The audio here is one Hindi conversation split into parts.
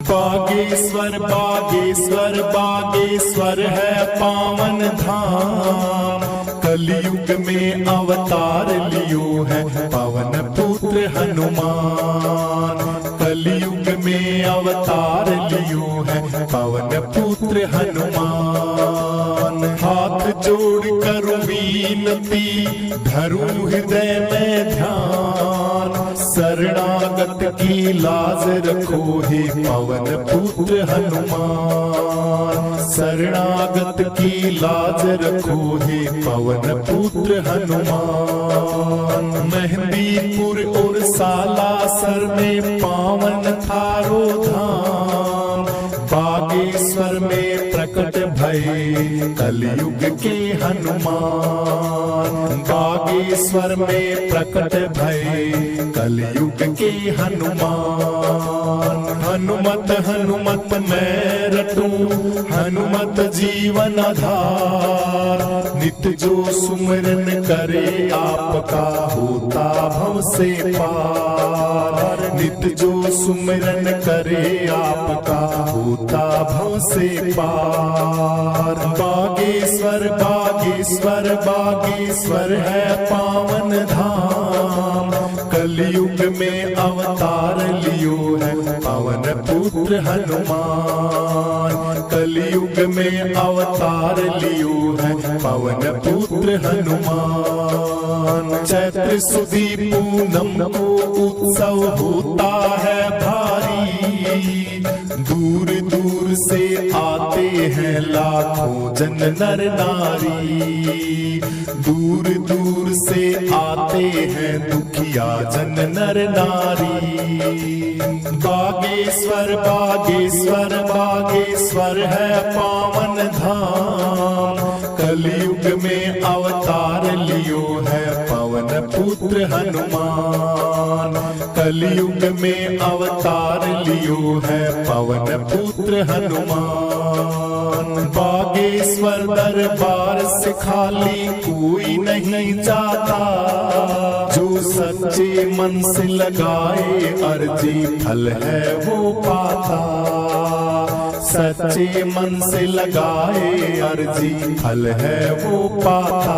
बागेश्वर बागेश्वर बागेश्वर है पावन धाम, कलयुग में अवतार लियो है पवन पुत्र हनुमान। कलयुग में अवतार लियो है पवन पुत्र हनुमान। हाथ जोड़ कर विनती धरू हृदय में ध्यान, शरणागत की लाज रखो हे पवन पुत्र हनुमान। शरणागत की लाज रखो हे पवन पुत्र हनुमान। मेहंदीपुर और सालासर में पावन थारो धाम, बागेश्वर में प्रकट भये कलयुग के हनुमान। बागेश्वर में प्रकट भये कलयुग के हनुमान। हनुमत हनुमत मैं रटूं हनुमत जीवन आधार, नित जो सुमिरन करे आपका होता भव से पार। नित जो सुमिरन करे आपका होता भव से पार। बागेश्वर बागेश्वर बागेश्वर है पावन धाम, कलयुग में अवतार लियो है पवन पुत्र हनुमान। कलयुग में अवतार लियो है पवन पुत्र हनुमान। चैत्र सुदी पूनम को उत्सव होता है भारी, दूर दूर से आते हैं लाखों जन नर नारी। दूर दूर से आते हैं दुखिया जन नर नारी। बागेश्वर बागेश्वर बागेश्वर है पावन धाम, कलयुग में अवतार लियो है पवन पुत्र हनुमान। कलयुग में अवतार लियो है पवन पुत्र हनुमान। बागेश्वर दरबार से खाली कोई नहीं जाता, जो सच्चे मन से लगाए अर्जी फल है वो पाता। सच्चे मन से लगाए अर्जी फल है वो पाता।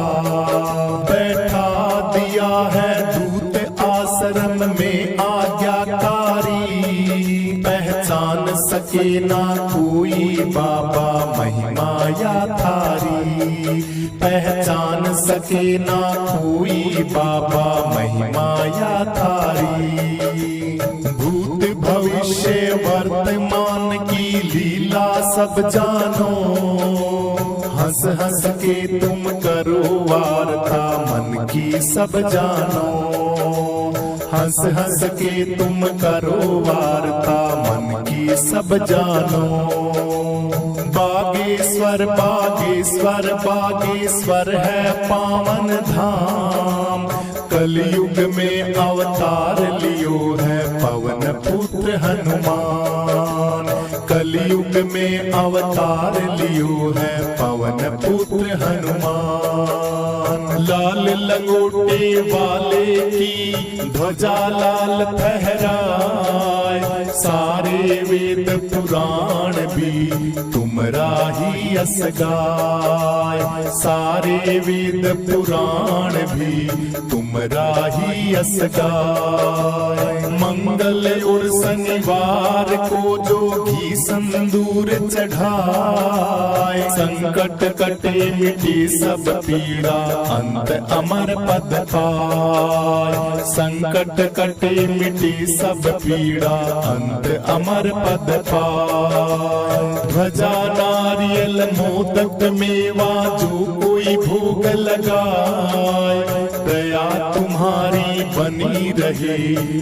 बैठा दिया है दूत आश्रम में आज्ञाकारी, पहचान सके ना कोई बाबा महिमा या थारी। पहचान सके ना कोई बाबा महिमा या थारी। भूत भविष्य वर्तमान की लीला सब जानो, हंस हंस के तुम करो वार्ता मन की सब जानो। हंस हंस के तुम करो वार्ता मन की सब जानो। बागेश्वर बागेश्वर बागेश्वर है पावन धाम, कलयुग में अवतार लियो है पवन पुत्र हनुमान। कलयुग में अवतार लियो है पवन पुत्र हनुमान। लाल लंगोटे वाले की ध्वजा लाल फहराए, सारे वेद पुराण भी तुमरा ही यस गाय। सारे वेद पुराण भी तुमरा ही यस गाय। मंगल और शनिवार को जो घी संदूर चढ़ाए, संकट कटे मिटे सब पीड़ा अंत अमर पद पाए। संकट कटे मिटे सब पीड़ा अंत अमर पद पाए। ध्वजा नारियल मोदक मेवा जो कोई भोग लगाए, दया तुम्हारी बनी रहे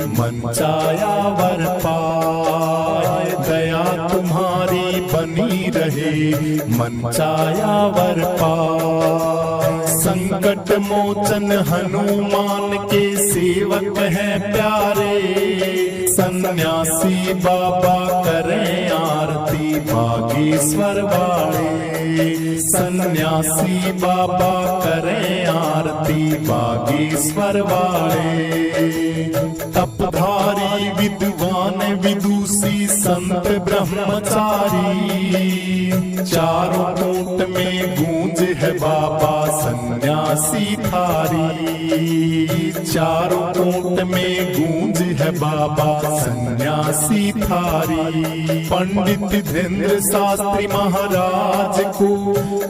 मन चाया वर पाए। दया तुम्हारी बनी रहे मन चाया वर पाए। संकट मोचन हनुमान के सेवक हैं प्यारे, सन्यासी बाबा करें आरती बागेश्वर वाले। सन्यासी बाबा करें आरती बागेश्वर वाले। तपधारी विद्वान विदुषी संत ब्रह्मचारी। चारों कूट में गूंज है बाबा सन्यासी थारी। चारों कूट में गूंज है बाबा सन्यासी थारी। पंडित धीरेन्द्र शास्त्री महाराज को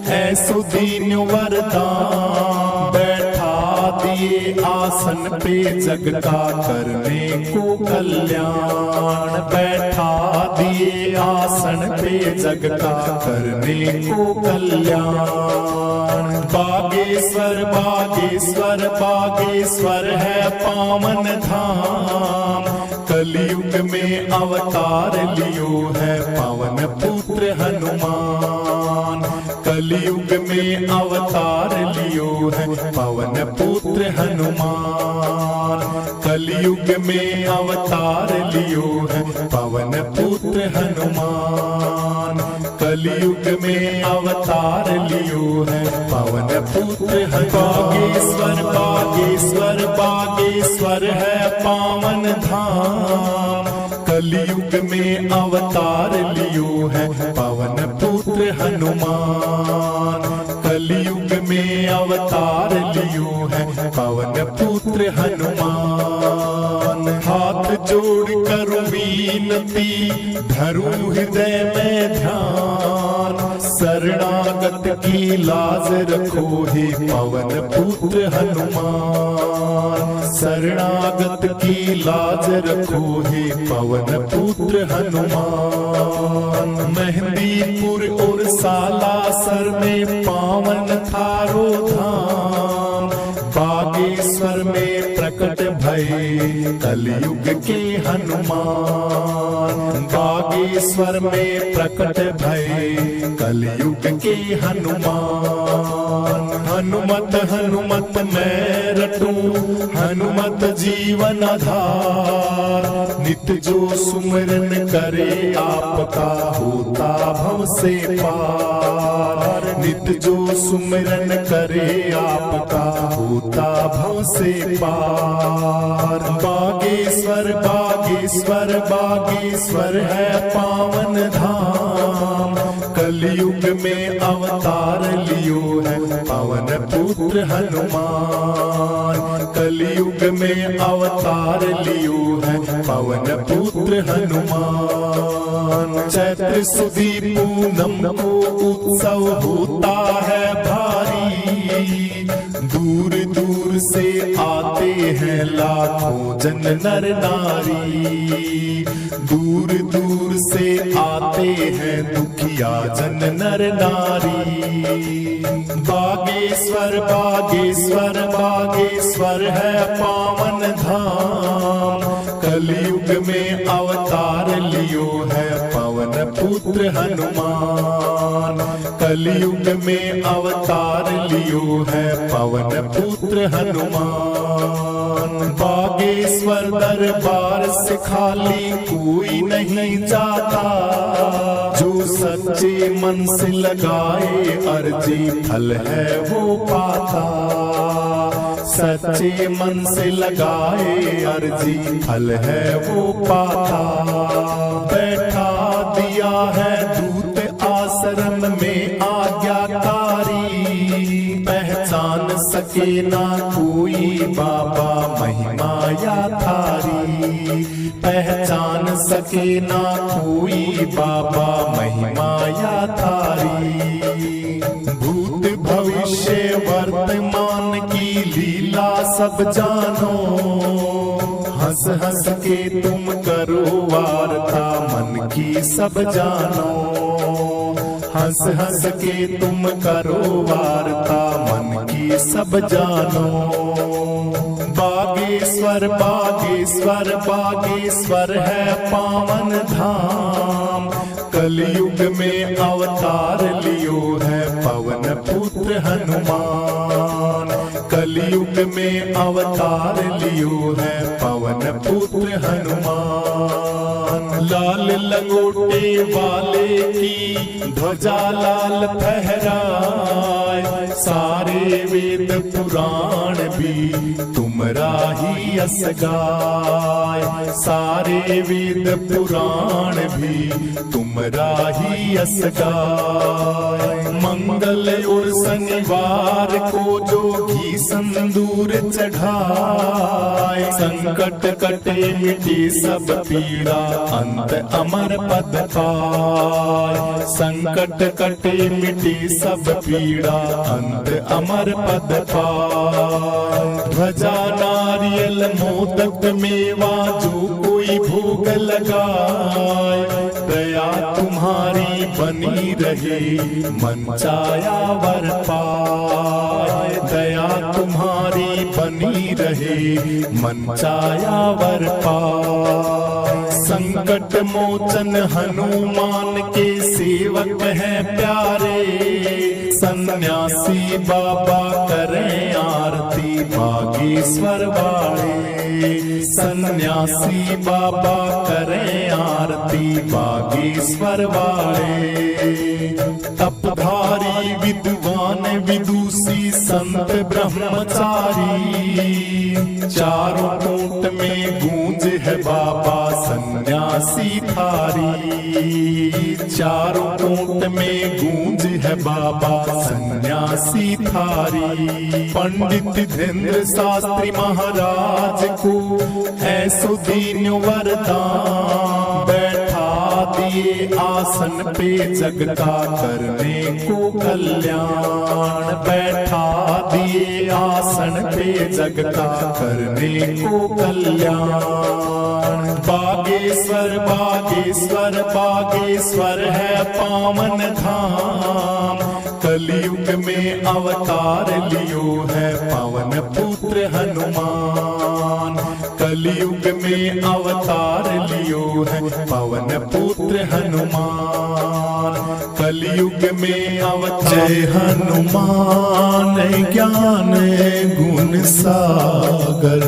है सुदीन वरदान। बैठा दिए आसन पे जग का करने को कल्याण। बैठा दिए आसन पे जग का करने को कल्याण। बागेश्वर बागेश्वर बागेश्वर है पावन धाम। कलयुग में अवतार लियो है पवन पुत्र हनुमान। कलयुग में अवतार लियो है पवन पुत्र हनुमान। कलयुग में अवतार लियो है पवन पुत्र हनुमान। कलयुग में अवतार लियो है पवन पुत्र बागेश्वर बागेश्वर बागेश्वर है पावन धाम। कलयुग में अवतार लियो है पवन पुत्र हनुमान। कलयुग में अवतार लियो है पवन पुत्र हनुमान। हाथ जोड़ कर विनती धरू हृदय में ध्यान। शरणागत की लाज रखो हे पवन पुत्र हनुमान। शरणागत की लाज रखो हे पवन पुत्र हनुमान। मेहंदीपुर और सालासर में पावन थारो धाम। बागेश्वर में प्रकट भये कलयुग के हनुमान। बागेश्वर में प्रकट भये कलयुग के हनुमान। हनुमत हनुमत मैं रटूं हनुमत जीवन आधार। नित जो सुमिरन करे आपका होता भव से पार। नित जो सुमिरन करे आपका होता भव से पार। बागेश्वर बागेश्वर बागेश्वर है पावन धाम। कलयुग में अवतार लियो है पवन पुत्र हनुमान। कलयुग में अवतार लियो है पवन पुत्र हनुमान। चैत्र सुदी पूनम को उत्सव होता है भारी। दूर दूर से आते हैं लाखों जन नर नारी। दूर दूर से आते हैं दुखिया जन नर नारी। बागेश्वर बागेश्वर बागेश्वर है पावन धाम। कलयुग में अवतार लियो है पवन पुत्र हनुमान। कलयुग में अवतार लियो है पवन पुत्र हनुमान। बागेश्वर दरबार से खाली कोई नहीं जाता। जो सच्चे मन से लगाए अर्जी फल है वो पाता। सच्चे मन से लगाए अर्जी फल है वो पाता। बैठा दिया है दूत आश्रम में आज्ञाकारी। पहचान सके ना कोई बाबा महिमा या थारी। पहचान सके ना कोई बाबा महिमा या थारी। भूत भविष्य वर्तमान की लीला सब जानो। हंस हंस के तुम करो वार्ता मन की सब जानो। हंस हंस के तुम करो वार्ता मन की सब जानो। बागेश्वर बागेश्वर बागेश्वर है पावन धाम। कलयुग में अवतार लियो है पवन पुत्र हनुमान। कलयुग में अवतार लियो है पवन पुत्र हनुमान। लाल लंगोटे वाले की ध्वजा लाल फहराए, सारे वेद पुराण भी तुमरा ही यश गाय। सारे वेद पुराण भी तुमरा ही यश गाय। मंगल और शनिवार को जो घी संदूर चढ़ाए, संकट कटे मिटे सब पीड़ा अंत अमर पद पाए। संकट कटे मिटे सब पीड़ा अंत अमर पद पाए। ध्वजा नारियल मोदक मेवा जो कोई भोग लगाए, दया तुम्हारी बनी रहे मन चाया वर पाए। दया तुम्हारी बनी रहे मन चाया वर पाए। संकट मोचन हनुमान के सेवक हैं प्यारे, सन्यासी बाबा करें आरती बागेश्वर वाले। सन्यासी बाबा करें आरती बागेश्वर वाले। तपधारी विद्वान विदुषी संत ब्रह्मचारी, चारों कोट में गूंज है बाबा सन्यासी थारी। चारों कोट में गूंज है बाबा सन्यासी थारी। पंडित धीरेन्द्र शास्त्री महाराज को ऐसो दीन वरदान, बैठा दिए आसन पे जग का करने को कल्याण। बैठा दिए आसन पे जग का करने को कल्याण। बागेश्वर बागेश्वर बागेश्वर है पावन धाम, कलयुग में अवतार लियो है पवन पुत्र हनुमान। कलयुग में अवतार लियो है पवन पुत्र हनुमान। कलयुग में अवतार। जय हनुमान ज्ञान गुण सागर,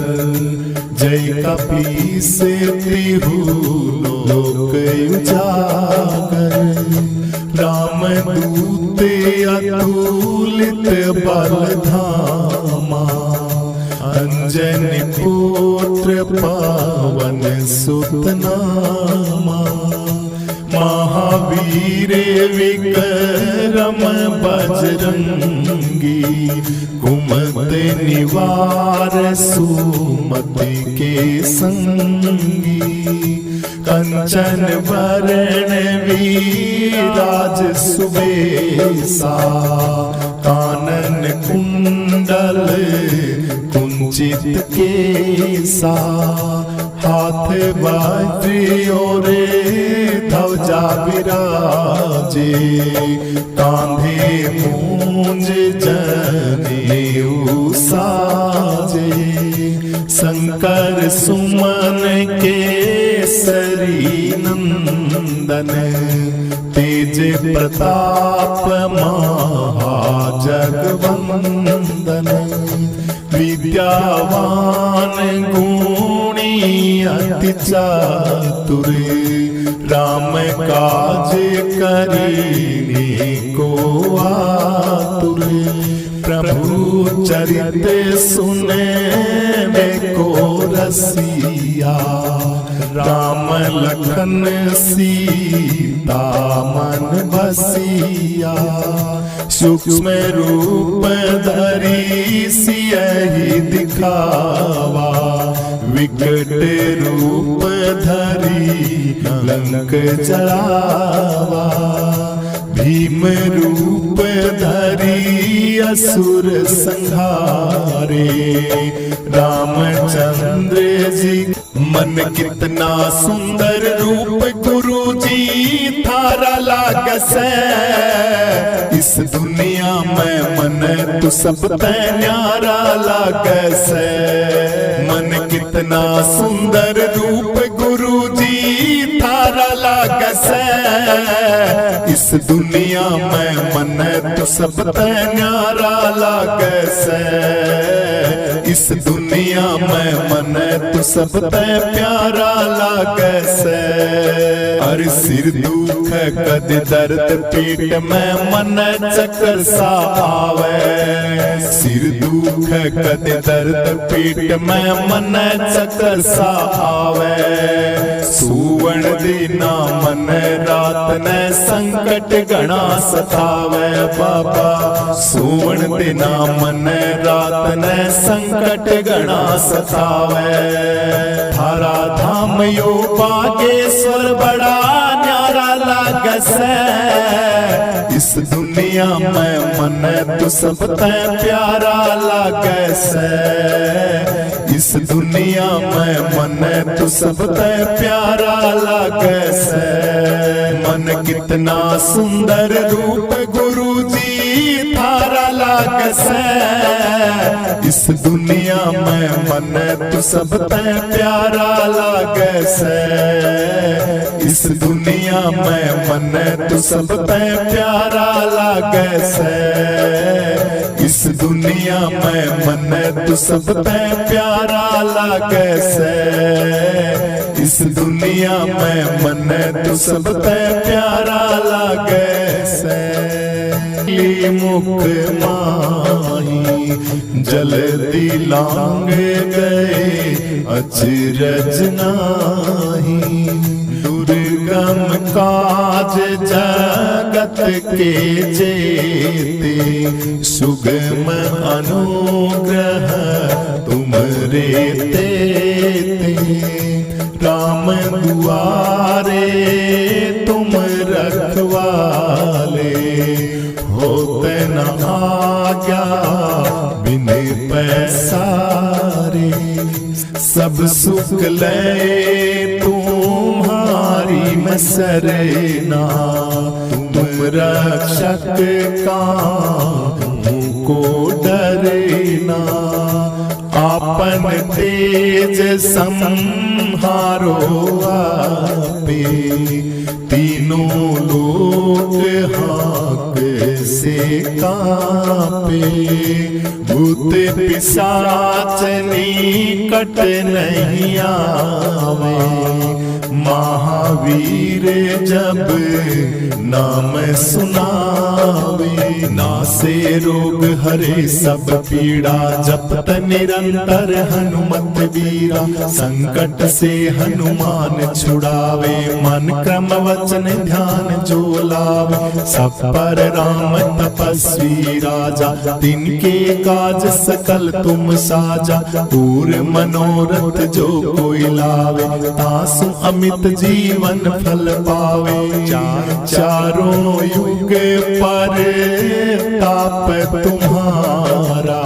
जय कपीस तिहु लोक उजागर। राम दूत अतुलित बल धामा, अंजनी पुत्र पवन सुत नामा। महावीर विक्रम बजरंगी, कुमति निवार सुमति के संगी। कंचन वरण विराज सुबेसा, कानन कुंडल कुंचित केसा। हाथ वज्र और ध्वजा विराजे, कांधे मूंज जनेऊ साजे। शंकर सुमन केसरी नंदन, तेज प्रताप महाजगवंदन। विद्यावान गुणी अति चातुर, राम काज करीने को आतुर। प्रभु चरित सुने में को रसिया, राम लखन सीता मन बसिया। सूक्ष्म रूप धरी सियहि दिखावा, विकट रूप धरी लंक जलावा। भीम रूप धरी असुर संहारे, रामचंद्र जी। मन कितना सुंदर रूप गुरु जी थारा लागस, इस दुनिया में मन तो सब तै न्यारा लागस। मन कितना सुंदर रूप गुरु जी थारा लागस, इस दुनिया में मन तो सब तै न्यारा लागस। इस दुनिया में मन तू सब ते प्यारा लागे से। अर सिर दुख कद दर्द पीठ में मन चक्कर सा आवे। सिर दुख कद दर्द पीठ में मन चक्कर सा आवे। सुवण दिना मन रात ने संकट घना सतावे बाबा। सुवण दिना मन रात ने संकट घना सतावे। थारा धाम यो बागेश्वर बड़ा न्यारा लागे से। इस दुनिया में मन तू सब ते प्यारा लागे से। इस दुनिया में मन तू सब ते प्यारा लागे से। मन कितना सुंदर रूप गुरु जी थारा लागे से। इस दुनिया में मन तू सब ते प्यारा लागे से। इस दुनिया में मन तू सब ते प्यारा लागे से। इस दुनिया में मन तू सब ते प्यारा लागे से। इस दुनिया में मन तू सब ते प्यारा लागे से। मुख माही जल्दी लांग गए अचरज नाही। दुर्गम काज जगत के जेते। सुगम अनुग्रह तुमरे तेते। राम दुआरे तुम रखवाले। होते न आज्ञा बिन पैसारे। सब सुख ले तुम्हारी मैं सरना। तुम रक्षक को डरना। आपन तेज संहारो आपे। तीनों लोग हाक से कांपे। भूत पिशाच निकट नहीं आवे। महावीर जब नाम सुनावे। नासे रोग हरे सब पीड़ा। जपत निरंतर हनुमत वीरा। संकट से हनुमान छुड़ावे। मन क्रम वचन ध्यान जो लावे। सब पर राम तपस्वी राजा। तिनके काज सकल तुम साजा। पूर मनोरथ जो कोई लावे। तासु अमित जीवन फल पावे। चारों युग पर ताप तुम्हारा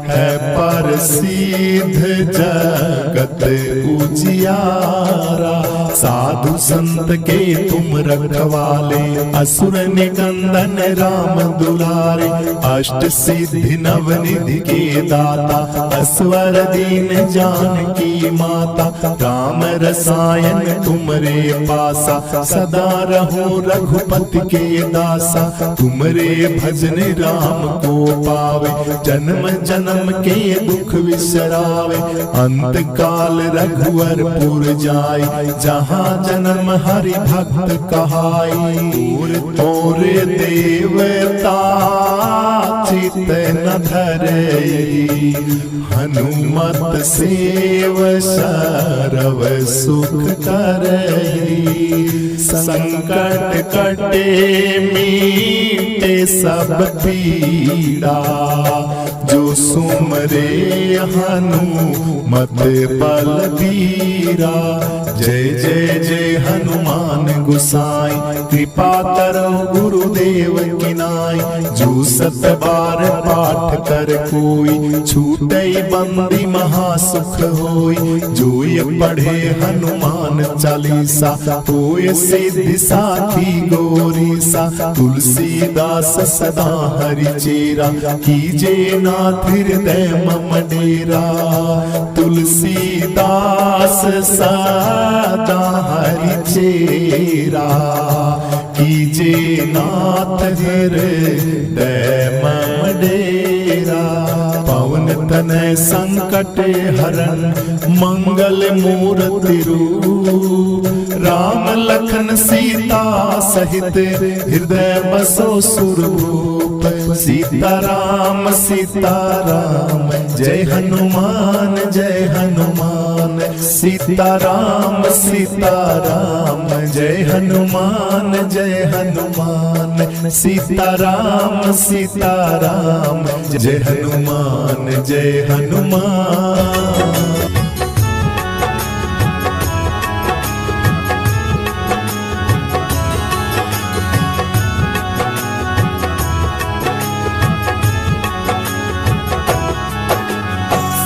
है। पर सिद्ध जगत उजियारा। साधु संत के तुम रखवाले। असुर निकंदन राम दुलारे। अष्ट सिद्धि नवनिधि के दाता। असवर दीन जानकी माता। राम रसायन तुमरे पासा। सदा रहो रघुपति के दासा। तुमरे भजन राम को पावे। जन्म जन्म के दुख विसरावे। अंत काल रघुवरपुर जाय। जहाँ जन्म हरि भक्त कहाई। और देवता चित न धरई। हनुमत सेव सरव सुख करई। संकट कटे मीटे सब पीड़ा। जो सुमरे हनुमत बलबीरा। जय जय जय हनुमान गुसाई। कृपा करो गुरुदेव की नाई। जो सत बार पाठ कर कोई। छूटई बंदी महासुख होई। जो ये पढ़े हनुमान चालीसा। होए सिद्धि साखी गौरी सा। तुलसीदास सदा हरि चेरा। कीजे नाथ हृदय मम डेरा। तुलसीदास सदा हरि चेरा। कीजे नाथ हृदय मम डेरा। पवन तनय संकट हरण मंगल मूर्ति रूप। राम लखन सीता सहित हृदय बसो सुरभूप। सीताराम सीताराम जय हनुमान जय हनुमान। सीताराम सीताराम जय हनुमान जय हनुमान। सीताराम सीताराम जय हनुमान जय हनुमान।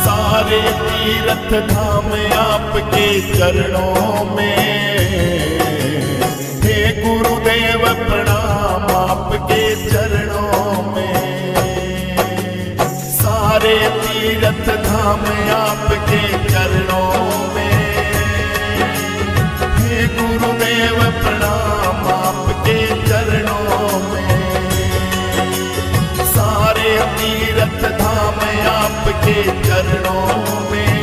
सारे तीर्थ धाम आपके चरणों में। हे गुरुदेव प्रणाम आपके चरणों में। सारे तीर्थ धाम आपके चरणों में। हे गुरुदेव प्रणाम आपके चरणों में। सारे तीर्थ धाम आपके चरणों में।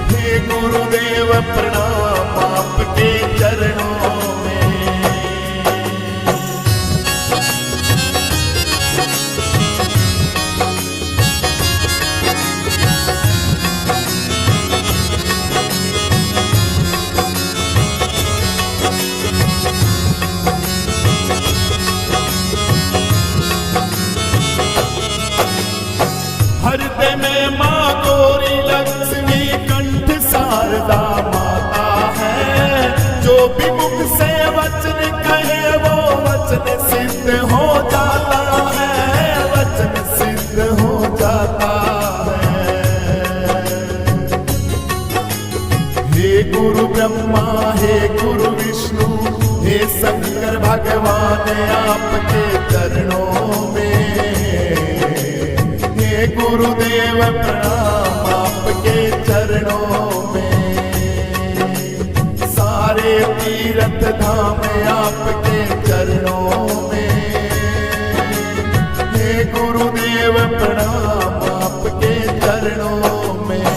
हे गुरुदेव प्रणाम आपके चरणों में। हृदय में माँ गौरी लक्ष्मी कंठ शारदा माता है। जो भी मुख से वचन कहे वो वचन सिद्ध हो जाता है। वचन सिद्ध हो जाता है। हे गुरु ब्रह्मा हे गुरु विष्णु हे शंकर भगवान आपके चरणों में। गुरुदेव प्रणाम आपके चरणों में। सारे तीर्थ धाम आपके चरणों में। हे गुरुदेव प्रणाम आपके चरणों में।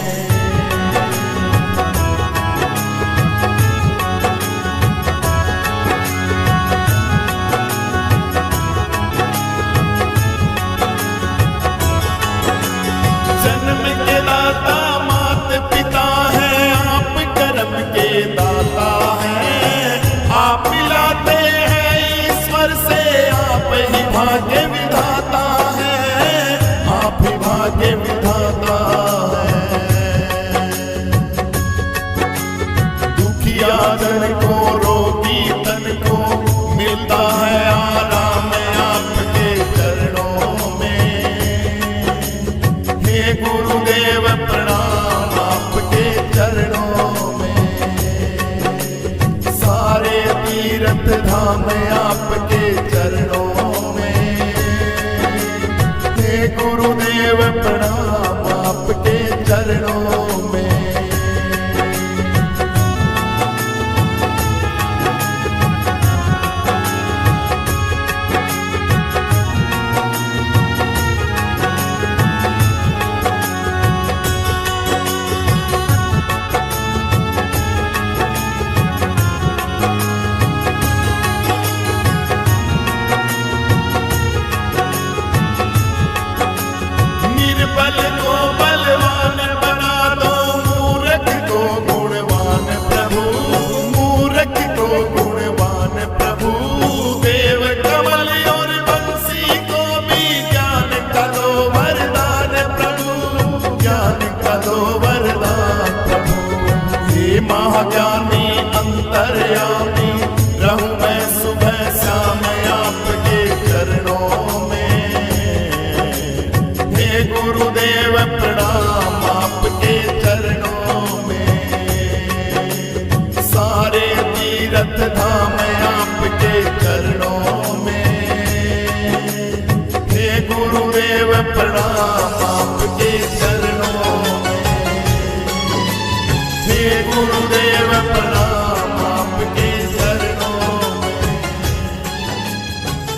जन्म के दाता मात पिता है आप कर्म के दाता हैं। आप मिलाते हैं ईश्वर से आप ही भाग्य विधाता हैं। आप ही भाग्य विधाता हैं। दुखिया जन को रोगी तन को मिलता है आराम आपके चरणों में। हे गुरुदेव प्रणाम आपके चरणों में। सारे तीर्थ धाम आपके चरणों में। हे गुरुदेव प्रणाम आपके चरणों में। निर्बल को बलवान बना दो। मूर्ख को गुणवान प्रभु। मूर्ख को गुणवान प्रभु। देव कमल और बंसी को भी ज्ञान का दो वरदान प्रभु। ज्ञान का दो वरदान प्रभु। हे महाज्ञानी अंतर्यामी रहूं मैं सुबह शाम आपके चरणों में। हे गुरुदेव प्रणाम आपके चरणों में। सारे तीर्थ धाम आपके चरणों में। हे गुरुदेव प्रणाम आपके चरणों में। हे गुरुदेव प्रणाम आपके चरणों में।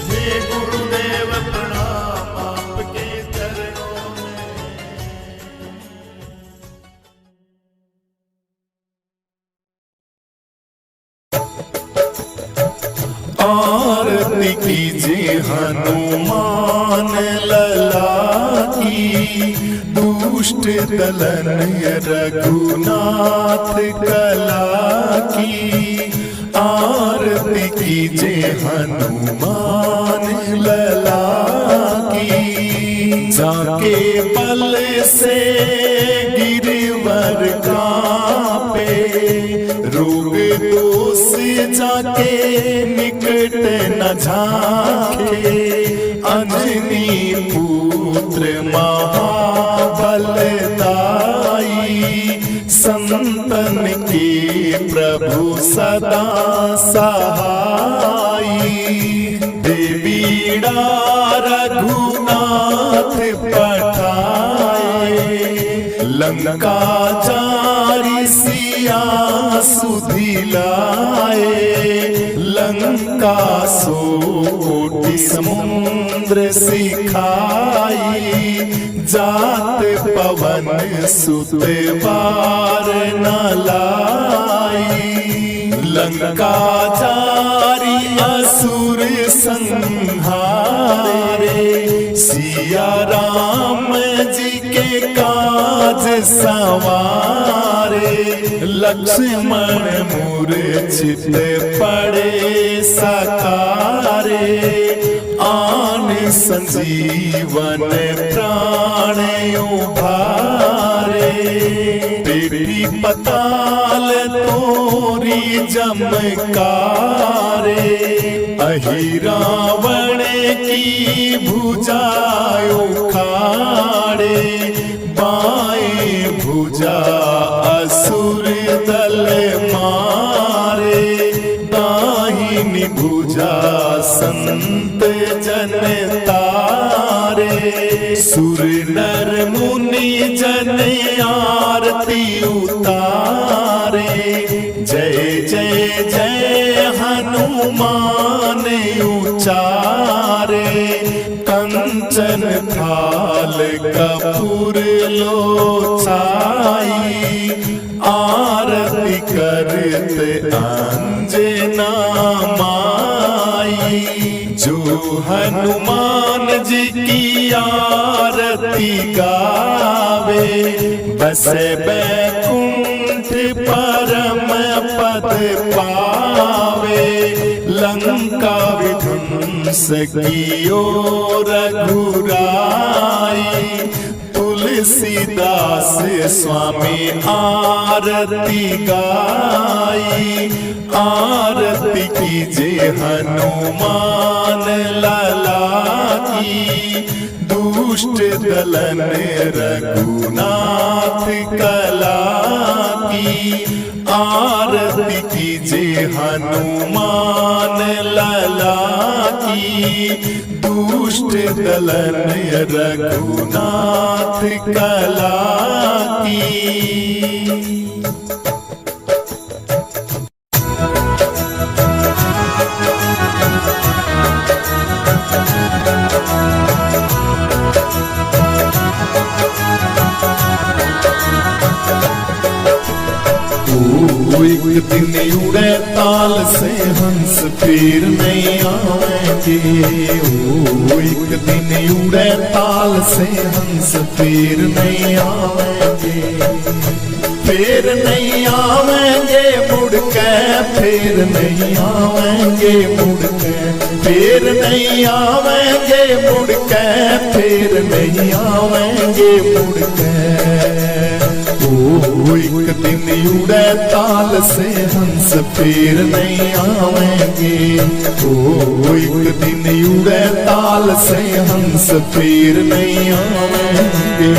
हे गुरुदेव प्रणाम आपके चरणों में। आरती कीजिए हनुमान लला की, दुष्ट दलन रघुनाथ कला की। आरती कीजिए हनुमान लला की, जाके बल से गिरवर कांपे, रोग दोष जाके निकट न झांके। अंजनी पुत्र महाबलदाई, संतन के प्रभु सदा सहाई। देवीड़ा रघुनाथ पठाए, लंका जारी सिया सुधिलाए। लंका सोटी समुद्र सिखाई, जात पवन सुत बार न लाई। लंका जारी असुर संहारे, सिया राम जी के काज सवारे। लक्ष्मण मूर्छित पड़े सकारे, आन संजीवन प्राण उभारे। बेटी पताल तोरी जमकारे, अहि रावण की भुजा उखाड़े। बाएं भुजा असुर दल मारे, दाहिनी भुजा संत जन तारे। सुर नर मुनि जन आरती उतारे, जय जय जय हनुमान उचारे। कंचन थाल कपूर लोचाई, आरती करत अंजना माई। जो हनुमान जी की आरती गावे, बसे बैकुंठ परम पद पावे। लंका विध्वंस कियो रघुराई, तुलसीदास स्वामी आरती गाई। आरती कीजिए हनुमान लला की, दुष्ट दलन रघुनाथ कला की। आरती कीजिए हनुमान लला की, दुष्ट दलन रघुनाथ कला की। एक दिन उड़े ताल से हंस फिर नहीं आवेंगे। ओ एक दिन उड़े ताल से हंस फिर नहीं आवेंगे। फिर नहीं आवेंगे मुड़ के, फिर नहीं आवेंगे मुड़ के। फिर नहीं आवेंगे मुड़ के, फिर नहीं आवेंगे मुड़ के। ओ एक दिन उड़े ताल से हंस फिर नहीं आवेंगे। ओ एक दिन उड़े ताल से हंस फिर नहीं आवेंगे।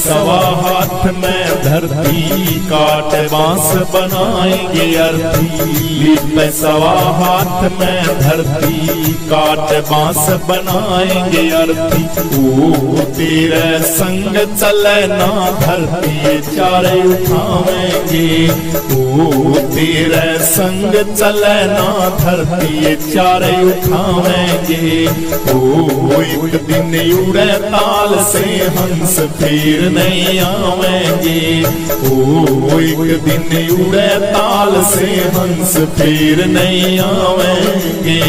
सवा हाथ में धरती काट बांस बनाएंगे अर्थी। लीप सवा हाथ में धरती काट बांस बनाएंगे अर्थी। ओ तेरे संग चले ना धरती चारे उठावेंगे। ओ तेरे संग चले ना धरती चारे उठावेंगे। ओ एक दिन उड़े ताल से हंस फिर नहीं आवेंगे। ओ एक दिन उड़े ताल से हंस फिर नहीं आवेंगे।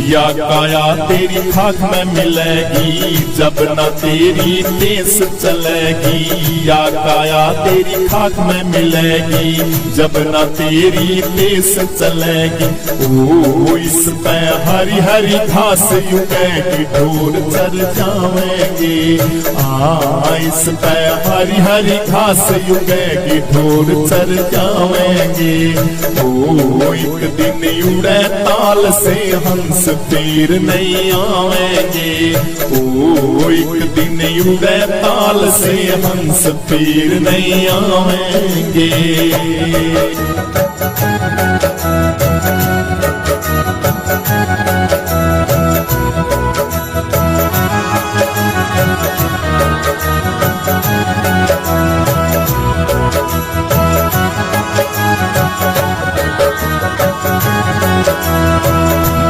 या काया तेरी खाक में मिलेगी जब न तेरी देश चलेगी। या काया तेरी खाक में मिलेगी जब न तेरी देश चलेगी। ओ इस पे हरी हरी घास युगेगी ढोर चर जावेंगे। इस पे हरी हरी घास युगेगी ढोर चर जावेंगे। ओ एक दिन उड़े ताल से हंस फिर नहीं आवेंगे। ओ एक दिन उड़े ताल से हंस फिर नहीं आवेंगे।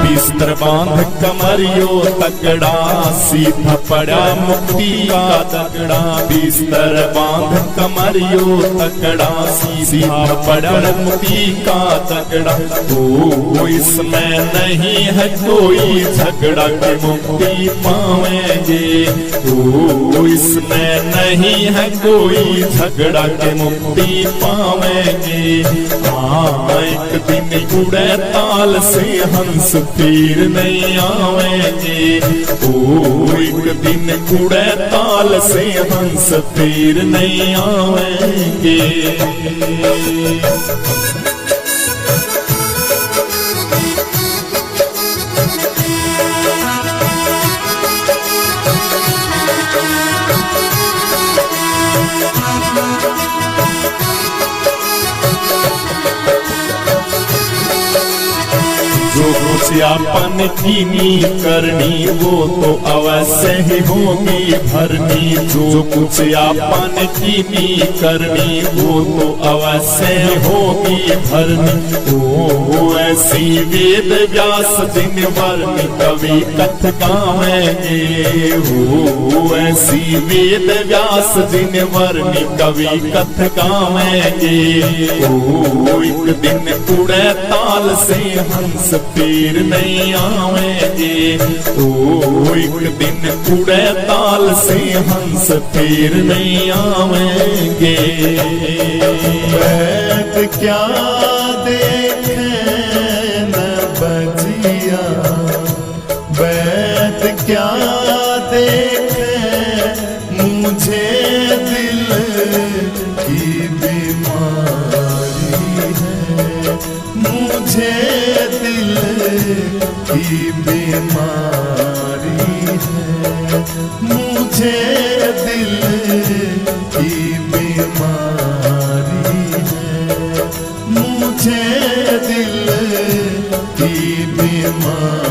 बिस्तर बांध कमरियो तकड़ा सीधा पड़ा मुक्ति का तकड़ा। बिस्तर बांध कमरियो तकड़ा सीधा पड़ा मुक्ति का तकड़ा। ओ इसमें नहीं है कोई झगड़ा कि मुक्ति पावेंगे। ओ इसमें नहीं है कोई झगड़ा कि मुक्ति पावेंगे। एक दिन उड़े ताल से हंस फिर नहीं आवेंगे। ओ एक दिन उड़े ताल से हंस फिर नहीं आवेंगे। जो कुछ आपन कीनी करनी वो तो अवश्य ही होगी भरनी। जो कुछ आपन कीनी करनी वो तो अवश्य ही होगी भरनी। ओ ऐसी वेद व्यास दिन वर्णि कवि कथ गावेंगे। ओ ऐसी वेद व्यास दिन वर्णि कवि कथ गावेंगे। ओ एक दिन उड़े ताल से हंस फिर नहीं आवेंगे। ओ एक दिन उड़े ताल से हंस फिर नहीं आवेंगे। बैठ क्या देखे न बजिया, बैठ क्या देखे मुझे दिल की बीमारी है। मुझे दिल की बीमारी है। मुझे दिल की बीमारी है। मुझे दिल की बीमारी